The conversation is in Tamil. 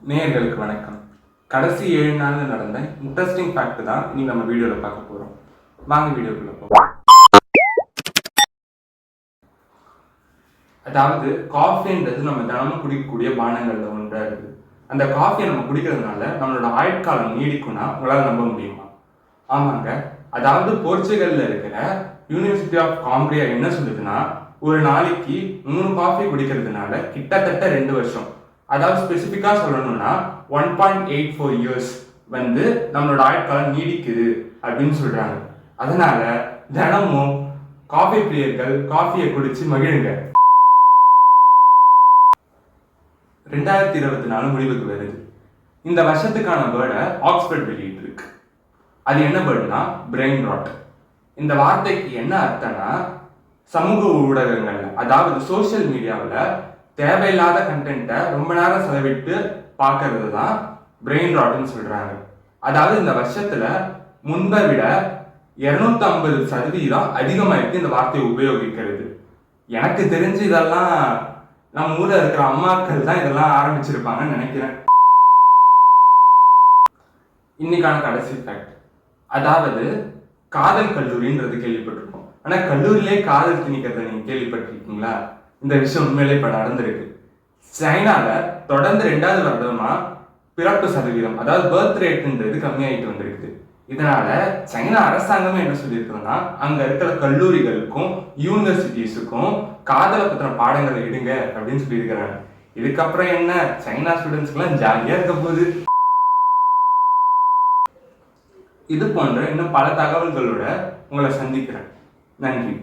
நேயர்களுக்கு வணக்கம். கடைசி 7 நாள்ல நடந்த இன்ட்ரெஸ்டிங் ஃபேக்ட் தான் இன்னைக்கு நம்ம வீடியோல பார்க்க போறோம். வாங்க வீடியோக்குள்ள போவோம். அதாவது காஃபின்றது நம்ம தினமும் குடிக்கக்கூடிய பானங்கள்ல ஒன்றா இருக்குது. அந்த காஃபியை நம்ம குடிக்கிறதுனால நம்மளோட ஆயுட்காலம் நீடிக்கும்னா உங்களால் நம்ப முடியுமா? ஆமாங்க. அதாவது போர்ச்சுகல்ல இருக்கிற யூனிவர்சிட்டி ஆஃப் காம்பிரியா என்ன சொல்லுதுன்னா, ஒரு நாளைக்கு 3 காஃபி குடிக்கிறதுனால கிட்டத்தட்ட 2 வருஷம், அதாவது ஸ்பெசிஃபிக்கா சொல்லணும்னா 1.84 இயர்ஸ் வந்து நம்மளோட ஆயுட்காலம் நீடிக்குது அப்படின்னு சொல்றாங்க. அதனால தினமும் காஃபி பிரியர்கள் காஃபியை குடிச்சு மகிழுங்க. 2024 முடிவுக்கு வருது. இந்த வருஷத்துக்கான வேர்டை ஆக்ஸ்போர்ட் வெளியிட்டு இருக்கு. அது என்ன வேர்டுனா பிரெயின் ராட். இந்த வார்த்தைக்கு என்ன அர்த்தம்னா, சமூக ஊடகங்கள்ல அதாவது சோசியல் மீடியாவில் தேவையில்லாத கண்டென்ட்டை ரொம்ப நேரம் செலவிட்டு பார்க்கறது தான் பிரெயின் ராட்னு சொல்றாங்க. அதாவது இந்த வருஷத்துல முன்பை விட 250% அதிகமாயிருக்கு இந்த வார்த்தையை உபயோகிக்கிறது. எனக்கு தெரிஞ்சு இதெல்லாம் நம்ம ஊர்ல இருக்கிற அம்மாக்கள் தான் இதெல்லாம் ஆரம்பிச்சிருப்பாங்கன்னு நினைக்கிறேன். இன்னைக்கான கடைசி ஃபேக்ட், அதாவது காதல் கல்லூரின்றது கேள்விப்பட்டிருக்கோம். ஆனா கல்லூரியிலே காதல் திணிக்கிறத நீங்க கேள்விப்பட்டிருக்கீங்களா? இந்த விஷயம் உண்மையிலே இப்ப நடந்திருக்கு. சைனால தொடர்ந்து 2வது வருடமா பிறப்பு சதவீதம், அதாவது பர்த் ரேட்ன்றது கம்மியாயிட்டு வந்திருக்கு. இதனால சைனா அரசாங்கமே என்ன சொல்லியிருக்குன்னா, அங்க இருக்கிற கல்லூரிகளுக்கும் யூனிவர்சிட்டிஸுக்கும் காதலை பத்தின பாடங்களை எடுங்க அப்படின்னு சொல்லியிருக்கிறாங்க. இதுக்கப்புறம் என்ன, சைனா ஸ்டூடெண்ட்ஸ்க்குலாம் ஜாலியா இருக்க போகுது. இது போன்ற இன்னும் பல தகவல்களோட உங்களை சந்திக்கிறேன். நன்றி.